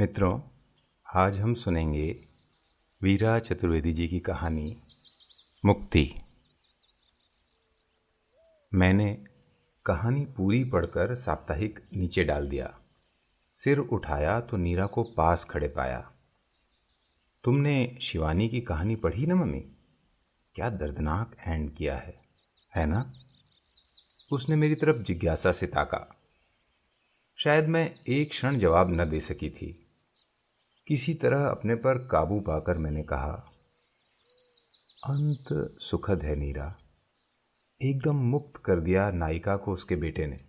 मित्रों, आज हम सुनेंगे वीरा चतुर्वेदी जी की कहानी मुक्ति। मैंने कहानी पूरी पढ़कर साप्ताहिक नीचे डाल दिया। सिर उठाया तो नीरा को पास खड़े पाया। तुमने शिवानी की कहानी पढ़ी ना मम्मी? क्या दर्दनाक एंड किया है ना? उसने मेरी तरफ जिज्ञासा से ताका। शायद मैं एक क्षण जवाब न दे सकी थी। किसी तरह अपने पर काबू पाकर मैंने कहा, अंत सुखद है नीरा। एकदम मुक्त कर दिया नायिका को उसके बेटे ने।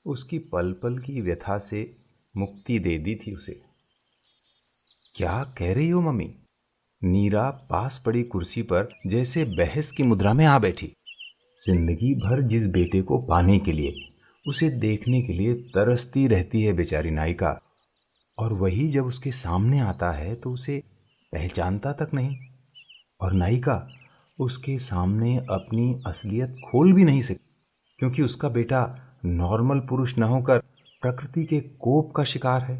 उसकी पल पल की व्यथा से मुक्ति दे दी थी उसे। क्या कह रही हो मम्मी? नीरा पास पड़ी कुर्सी पर जैसे बहस की मुद्रा में आ बैठी। जिंदगी भर जिस बेटे को पाने के लिए, उसे देखने के लिए तरसती रहती है बेचारी नायिका, और वही जब उसके सामने आता है तो उसे पहचानता तक नहीं। और नायिका उसके सामने अपनी असलियत खोल भी नहीं सकती, क्योंकि उसका बेटा नॉर्मल पुरुष न होकर प्रकृति के कोप का शिकार है।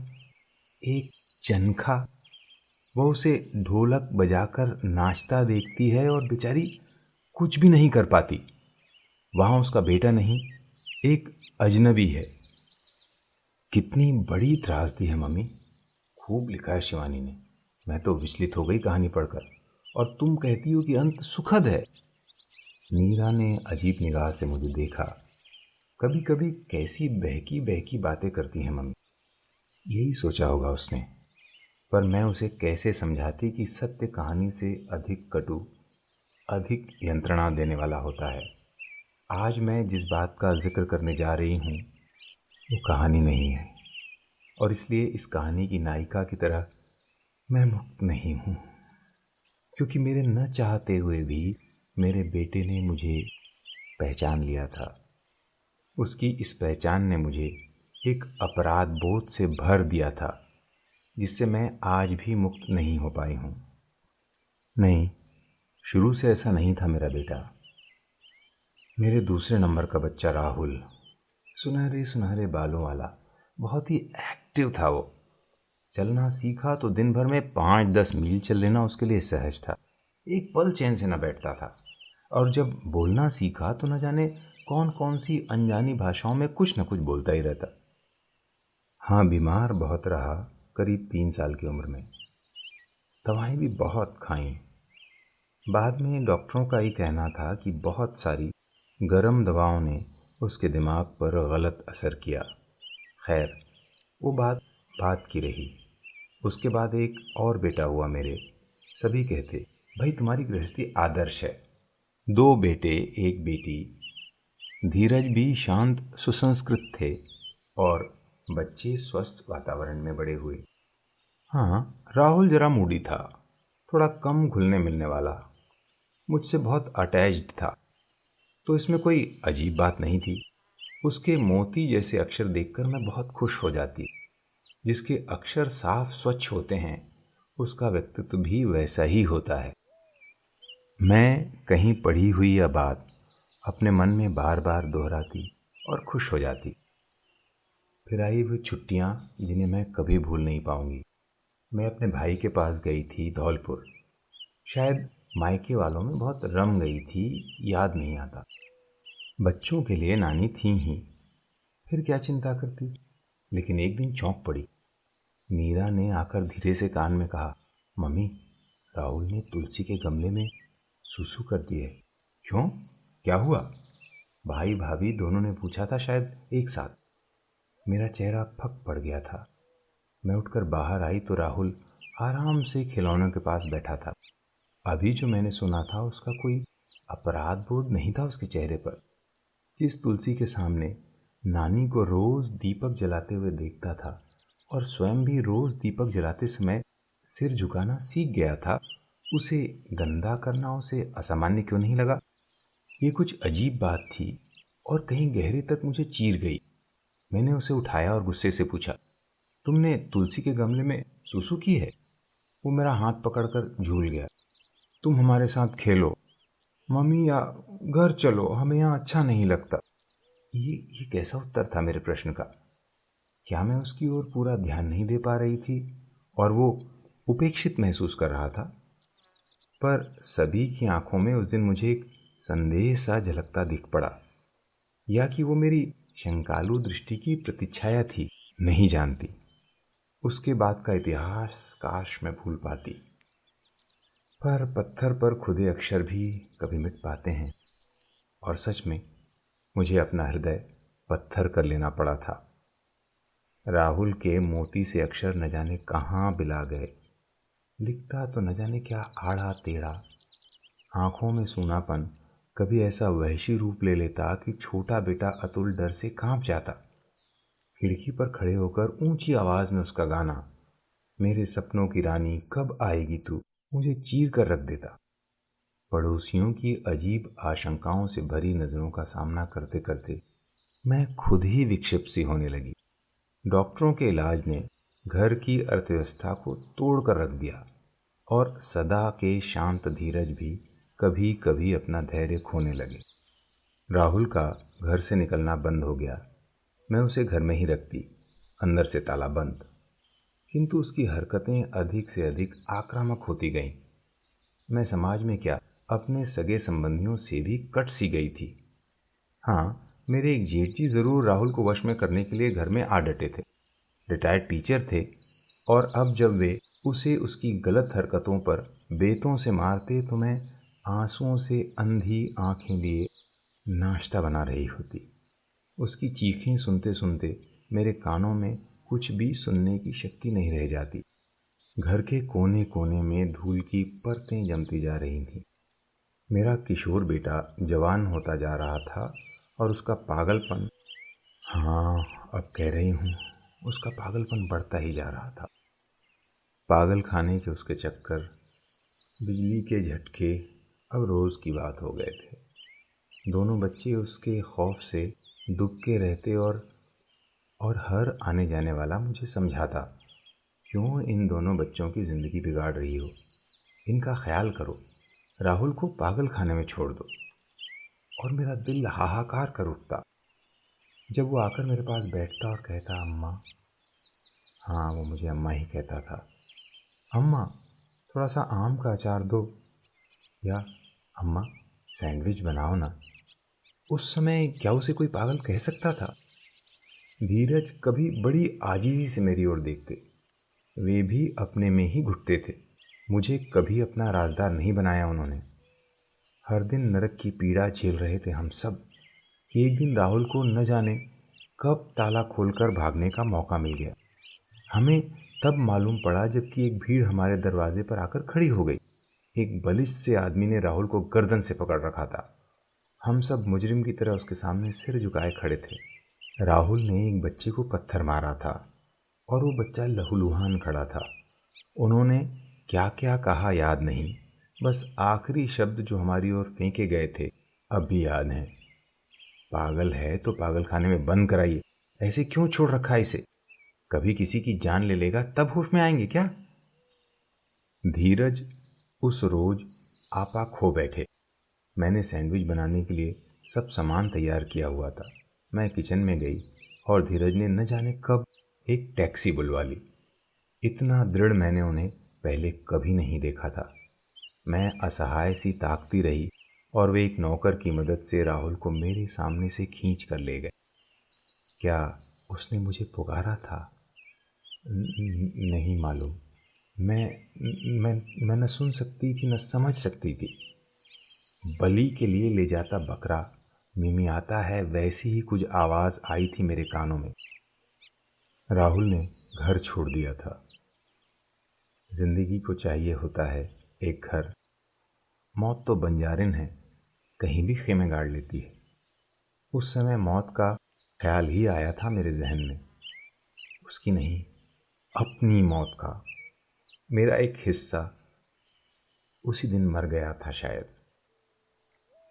एक चनखा। वह उसे ढोलक बजाकर नाचता देखती है और बेचारी कुछ भी नहीं कर पाती। वहां उसका बेटा नहीं, एक अजनबी है। कितनी बड़ी त्रासदी है मम्मी। खूब लिखा है शिवानी ने। मैं तो विचलित हो गई कहानी पढ़कर, और तुम कहती हो कि अंत सुखद है। नीरा ने अजीब निगाह से मुझे देखा। कभी कभी कैसी बहकी बहकी बातें करती हैं मम्मी, यही सोचा होगा उसने। पर मैं उसे कैसे समझाती कि सत्य कहानी से अधिक कटु, अधिक यंत्रणा देने वाला होता है। आज मैं जिस बात का जिक्र करने जा रही हूँ वो कहानी नहीं है, और इसलिए इस कहानी की नायिका की तरह मैं मुक्त नहीं हूँ, क्योंकि मेरे न चाहते हुए भी मेरे बेटे ने मुझे पहचान लिया था। उसकी इस पहचान ने मुझे एक अपराध बोध से भर दिया था, जिससे मैं आज भी मुक्त नहीं हो पाई हूँ। नहीं, शुरू से ऐसा नहीं था मेरा बेटा। मेरे दूसरे नंबर का बच्चा राहुल, सुनहरे सुनहरे बालों वाला, बहुत ही एक्टिव था वो। चलना सीखा तो दिन भर में 5-10 मील चल लेना उसके लिए सहज था। एक पल चैन से न बैठता था। और जब बोलना सीखा तो न जाने कौन कौन सी अनजानी भाषाओं में कुछ न कुछ बोलता ही रहता। हाँ, बीमार बहुत रहा करीब 3 साल की उम्र में। दवाएं भी बहुत खाई। बाद में डॉक्टरों का ही कहना था कि बहुत सारी गर्म दवाओं ने उसके दिमाग पर गलत असर किया। खैर, वो बात बात की रही। उसके बाद एक और बेटा हुआ मेरे। सभी कहते, भाई तुम्हारी गृहस्थी आदर्श है। 2 बेटे 1 बेटी। धीरज भी शांत सुसंस्कृत थे, और बच्चे स्वस्थ वातावरण में बड़े हुए। हाँ, राहुल जरा मूडी था, थोड़ा कम घुलने मिलने वाला, मुझसे बहुत अटैच्ड था। तो इसमें कोई अजीब बात नहीं थी। उसके मोती जैसे अक्षर देखकर मैं बहुत खुश हो जाती। जिसके अक्षर साफ स्वच्छ होते हैं, उसका व्यक्तित्व भी वैसा ही होता है। मैं कहीं पढ़ी हुई यह बात अपने मन में बार बार दोहराती और खुश हो जाती। फिर आई वो छुट्टियाँ जिन्हें मैं कभी भूल नहीं पाऊंगी। मैं अपने भाई के पास गई थी धौलपुर। शायद मायके वालों में बहुत रम गई थी, याद नहीं आता। बच्चों के लिए नानी थी ही, फिर क्या चिंता करती। लेकिन एक दिन चौंक पड़ी। मीरा ने आकर धीरे से कान में कहा, मम्मी, राहुल ने तुलसी के गमले में सूसू कर दिए। क्यों? क्या हुआ? भाई भाभी दोनों ने पूछा था, शायद एक साथ। मेरा चेहरा फक पड़ गया था। मैं उठकर बाहर आई तो राहुल आराम से खिलौनों के पास बैठा था। अभी जो मैंने सुना था उसका कोई अपराध बोध नहीं था उसके चेहरे पर। जिस तुलसी के सामने नानी को रोज दीपक जलाते हुए देखता था और स्वयं भी रोज दीपक जलाते समय सिर झुकाना सीख गया था, उसे गंदा करना उसे असामान्य क्यों नहीं लगा? ये कुछ अजीब बात थी और कहीं गहरे तक मुझे चीर गई। मैंने उसे उठाया और गुस्से से पूछा, तुमने तुलसी के गमले में सूसू की है? वो मेरा हाथ पकड़कर झूल गया। तुम हमारे साथ खेलो मम्मी, या घर चलो, हमें यहाँ अच्छा नहीं लगता। ये कैसा उत्तर था मेरे प्रश्न का? क्या मैं उसकी ओर पूरा ध्यान नहीं दे पा रही थी और वो उपेक्षित महसूस कर रहा था? पर सभी की आंखों में उस दिन मुझे एक संदेह सा झलकता दिख पड़ा, या कि वो मेरी शंकालु दृष्टि की प्रतिच्छाया थी, नहीं जानती। उसके बाद का इतिहास काश मैं भूल पाती। पर पत्थर पर खुदे अक्षर भी कभी मिट पाते हैं, और सच में मुझे अपना हृदय पत्थर कर लेना पड़ा था। राहुल के मोती से अक्षर न जाने कहाँ बिला गए। लिखता तो न जाने क्या आड़ा टेढ़ा। आंखों में सूनापन कभी ऐसा वहशी रूप ले लेता कि छोटा बेटा अतुल डर से कांप जाता। खिड़की पर खड़े होकर ऊंची आवाज में उसका गाना, मेरे सपनों की रानी कब आएगी तू, मुझे चीर कर रख देता। पड़ोसियों की अजीब आशंकाओं से भरी नजरों का सामना करते करते मैं खुद ही विक्षिप्त सी होने लगी। डॉक्टरों के इलाज ने घर की अर्थव्यवस्था को तोड़ कर रख दिया, और सदा के शांत धीरज भी कभी कभी अपना धैर्य खोने लगे। राहुल का घर से निकलना बंद हो गया। मैं उसे घर में ही रखती, अंदर से ताला बंद। किंतु उसकी हरकतें अधिक से अधिक आक्रामक होती गईं। मैं समाज में क्या, अपने सगे संबंधियों से भी कट सी गई थी। हाँ, मेरे एक जेठ जी जरूर राहुल को वश में करने के लिए घर में आ डटे थे। रिटायर्ड टीचर थे, और अब जब वे उसे उसकी गलत हरकतों पर बेतों से मारते तो मैं आंसुओं से अंधी आंखें लिए नाश्ता बना रही होती। उसकी चीखें सुनते सुनते मेरे कानों में कुछ भी सुनने की शक्ति नहीं रह जाती। घर के कोने कोने में धूल की परतें जमती जा रही थीं। मेरा किशोर बेटा जवान होता जा रहा था, और उसका पागलपन, हाँ अब कह रही हूँ, उसका पागलपन बढ़ता ही जा रहा था। पागल खाने के उसके चक्कर, बिजली के झटके अब रोज की बात हो गए थे। दोनों बच्चे उसके खौफ से दुबके रहते, और हर आने जाने वाला मुझे समझाता, क्यों इन दोनों बच्चों की जिंदगी बिगाड़ रही हो, इनका ख्याल करो, राहुल को पागल खाने में छोड़ दो। और मेरा दिल हाहाकार कर उठता जब वो आकर मेरे पास बैठता और कहता, अम्मा। हाँ, वो मुझे अम्मा ही कहता था। अम्मा, थोड़ा सा आम का अचार दो, या अम्मा सैंडविच बनाओ ना। उस समय क्या उसे कोई पागल कह सकता था? धीरज कभी बड़ी आजीजी से मेरी ओर देखते। वे भी अपने में ही घुटते थे। मुझे कभी अपना राजदार नहीं बनाया उन्होंने। हर दिन नरक की पीड़ा झेल रहे थे हम सब, कि एक दिन राहुल को न जाने कब ताला खोलकर भागने का मौका मिल गया। हमें तब मालूम पड़ा जबकि एक भीड़ हमारे दरवाजे पर आकर खड़ी हो गई। एक बलिष्ठ से आदमी ने राहुल को गर्दन से पकड़ रखा था। हम सब मुजरिम की तरह उसके सामने सिर झुकाए खड़े थे। राहुल ने एक बच्चे को पत्थर मारा था, और वो बच्चा लहूलुहान खड़ा था। उन्होंने क्या क्या कहा याद नहीं, बस आखिरी शब्द जो हमारी ओर फेंके गए थे अब भी याद हैं। पागल है तो पागल खाने में बंद कराइए, ऐसे क्यों छोड़ रखा है इसे? कभी किसी की जान ले लेगा तब होश में आएंगे क्या? धीरज उस रोज आपा खो बैठे। मैंने सैंडविच बनाने के लिए सब सामान तैयार किया हुआ था। मैं किचन में गई, और धीरज ने न जाने कब एक टैक्सी बुलवा ली। इतना दृढ़ मैंने उन्हें पहले कभी नहीं देखा था। मैं असहाय सी ताकती रही, और वे एक नौकर की मदद से राहुल को मेरे सामने से खींच कर ले गए। क्या उसने मुझे पुकारा था? नहीं मालूम। मैं न सुन सकती थी, न समझ सकती थी। बलि के लिए ले जाता बकरा मिमियाता है, वैसी ही कुछ आवाज आई थी मेरे कानों में। राहुल ने घर छोड़ दिया था। जिंदगी को चाहिए होता है एक घर। मौत तो बंजारिन है, कहीं भी खेमे गाड़ लेती है। उस समय मौत का ख्याल ही आया था मेरे जहन में, उसकी नहीं, अपनी मौत का। मेरा एक हिस्सा उसी दिन मर गया था शायद।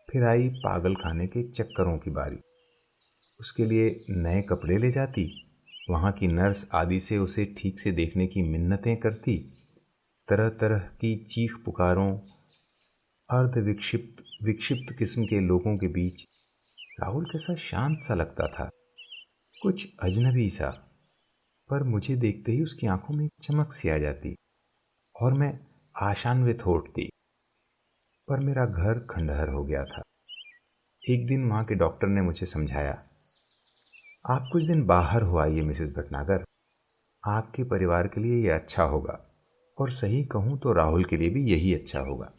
फिर आई पागल खाने के चक्करों की बारी। उसके लिए नए कपड़े ले जाती, वहाँ की नर्स आदि से उसे ठीक से देखने की मिन्नतें करती, तरह तरह की चीख पुकारों, अर्ध विक्षिप्त विक्षिप्त किस्म के लोगों के बीच राहुल कैसा शांत सा लगता था, कुछ अजनबी सा। पर मुझे देखते ही उसकी आंखों में एक चमक सी आ जाती और मैं आशान्वित हो उठती। पर मेरा घर खंडहर हो गया था। एक दिन वहाँ के डॉक्टर ने मुझे समझाया, आप कुछ दिन बाहर हो आइए मिसेस भटनागर, आपके परिवार के लिए ये अच्छा होगा और सही कहूँ तो राहुल के लिए भी यही अच्छा होगा।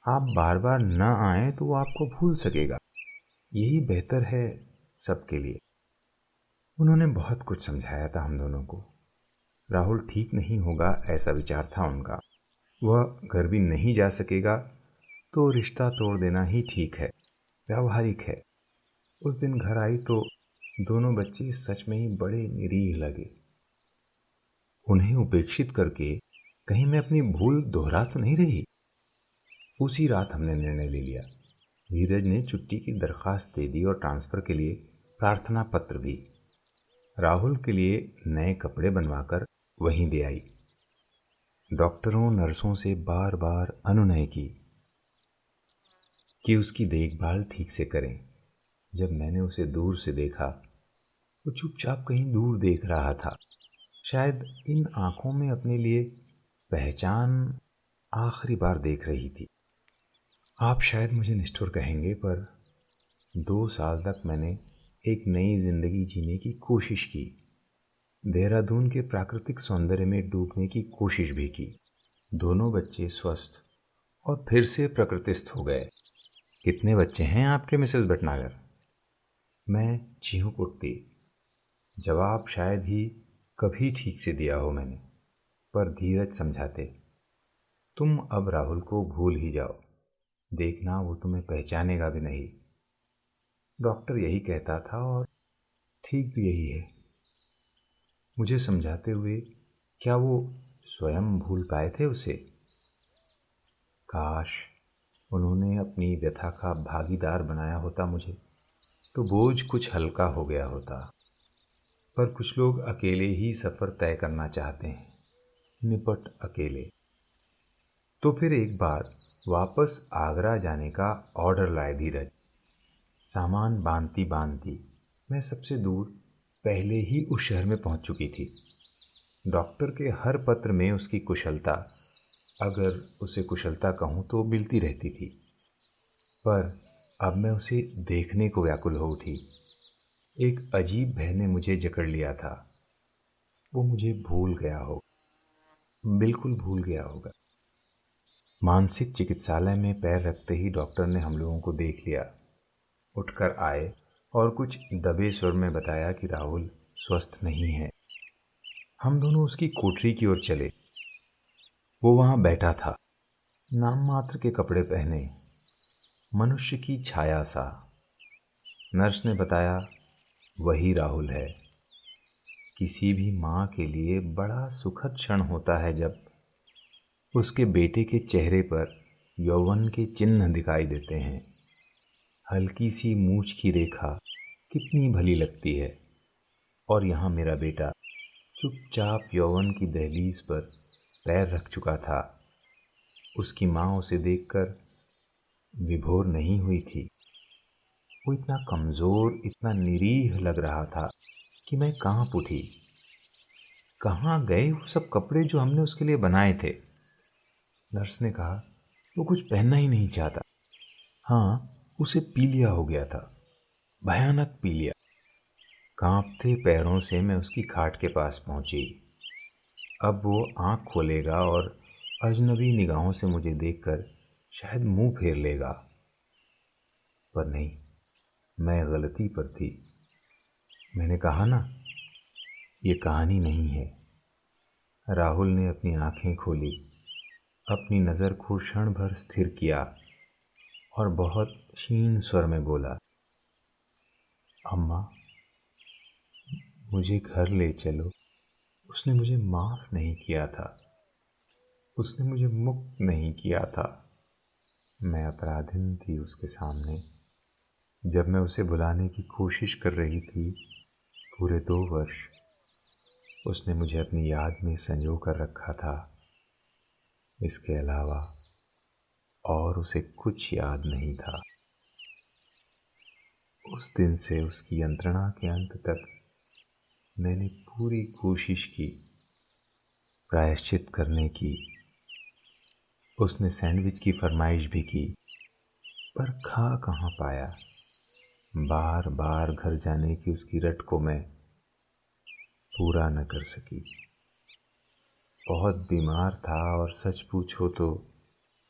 आप बार बार न आएं तो वो आपको भूल सकेगा, यही बेहतर है सबके लिए। उन्होंने बहुत कुछ समझाया था हम दोनों को। राहुल ठीक नहीं होगा ऐसा विचार था उनका। वह घर भी नहीं जा सकेगा तो रिश्ता तोड़ देना ही ठीक है, व्यावहारिक है। उस दिन घर आई तो दोनों बच्चे सच में ही बड़े निरीह लगे। उन्हें उपेक्षित करके कहीं मैं अपनी भूल दोहरा तो नहीं रही। उसी रात हमने निर्णय ले लिया। धीरज ने छुट्टी की दरखास्त दे दी और ट्रांसफ़र के लिए प्रार्थना पत्र भी। राहुल के लिए नए कपड़े बनवाकर वहीं दे आई। डॉक्टरों नर्सों से बार बार अनुनय की कि उसकी देखभाल ठीक से करें। जब मैंने उसे दूर से देखा, वो चुपचाप कहीं दूर देख रहा था। शायद इन आंखों में अपने लिए पहचान आखिरी बार देख रही थी। आप शायद मुझे निष्ठुर कहेंगे, पर 2 साल तक मैंने एक नई जिंदगी जीने की कोशिश की। देहरादून के प्राकृतिक सौंदर्य में डूबने की कोशिश भी की। दोनों बच्चे स्वस्थ और फिर से प्रकृतिस्थ हो गए। कितने बच्चे हैं आपके मिसेस भटनागर? मैं चीख उठती। जवाब शायद ही कभी ठीक से दिया हो मैंने, पर धीरज समझाते, तुम अब राहुल को भूल ही जाओ, देखना वो तुम्हें पहचानेगा भी नहीं। डॉक्टर यही कहता था और ठीक भी यही है। मुझे समझाते हुए क्या वो स्वयं भूल पाए थे उसे? काश उन्होंने अपनी व्यथा का भागीदार बनाया होता मुझे, तो बोझ कुछ हल्का हो गया होता। पर कुछ लोग अकेले ही सफ़र तय करना चाहते हैं, निपट अकेले। तो फिर एक बार वापस आगरा जाने का ऑर्डर लाए धीरज। सामान बांधती बांधती मैं सबसे दूर पहले ही उस शहर में पहुंच चुकी थी। डॉक्टर के हर पत्र में उसकी कुशलता, अगर उसे कुशलता कहूँ तो, मिलती रहती थी। पर अब मैं उसे देखने को व्याकुल हो उठी। एक अजीब भय ने मुझे जकड़ लिया था। वो मुझे भूल गया हो, बिल्कुल भूल गया होगा। मानसिक चिकित्सालय में पैर रखते ही डॉक्टर ने हम लोगों को देख लिया। उठकर आए और कुछ दबे स्वर में बताया कि राहुल स्वस्थ नहीं है। हम दोनों उसकी कोठरी की ओर चले। वो वहाँ बैठा था, नाम मात्र के कपड़े पहने, मनुष्य की छाया सा। नर्स ने बताया, वही राहुल है। किसी भी माँ के लिए बड़ा सुखद क्षण होता है जब उसके बेटे के चेहरे पर यौवन के चिन्ह दिखाई देते हैं। हल्की सी मूंछ की रेखा कितनी भली लगती है। और यहाँ मेरा बेटा चुपचाप यौवन की दहलीज पर पैर रख चुका था। उसकी माँ उसे देखकर विभोर नहीं हुई थी। वो इतना कमज़ोर, इतना निरीह लग रहा था कि मैं कांप उठी। कहाँ गए वो सब कपड़े जो हमने उसके लिए बनाए थे? नर्स ने कहा, वो कुछ पहनना ही नहीं चाहता। हाँ, उसे पीलिया हो गया था, भयानक पीलिया। कांपते पैरों से मैं उसकी खाट के पास पहुंची। अब वो आंख खोलेगा और अजनबी निगाहों से मुझे देखकर शायद मुंह फेर लेगा। पर नहीं, मैं गलती पर थी। मैंने कहा ना, ये कहानी नहीं है। राहुल ने अपनी आंखें खोली, अपनी नज़र को क्षण भर स्थिर किया और बहुत क्षीण स्वर में बोला, अम्मा, मुझे घर ले चलो। उसने मुझे माफ़ नहीं किया था, उसने मुझे मुक्त नहीं किया था। मैं अपराधिन थी उसके सामने। जब मैं उसे बुलाने की कोशिश कर रही थी, पूरे 2 वर्ष उसने मुझे अपनी याद में संजो कर रखा था। इसके अलावा और उसे कुछ याद नहीं था। उस दिन से उसकी यंत्रणा के अंत तक मैंने पूरी कोशिश की प्रायश्चित करने की। उसने सैंडविच की फरमाइश भी की, पर खा कहाँ पाया। बार बार घर जाने की उसकी रट को मैं पूरा न कर सकी। बहुत बीमार था और सच पूछो तो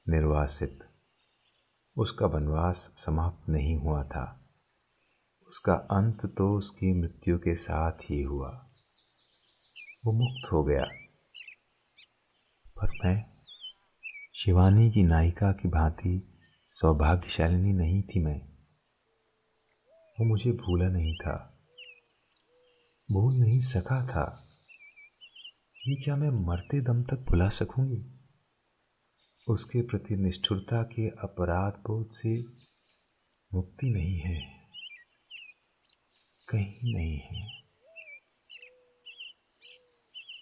निर्वासित। उसका वनवास समाप्त नहीं हुआ था। उसका अंत तो उसकी मृत्यु के साथ ही हुआ। वो मुक्त हो गया। पर मैं शिवानी की नायिका की भांति सौभाग्यशालिनी नहीं थी। मैं वो मुझे भूला नहीं था, भूल नहीं सका था। ये क्या मैं मरते दम तक भुला सकूंगी? उसके प्रति निष्ठुरता के अपराध बोध से मुक्ति नहीं है, कहीं नहीं है।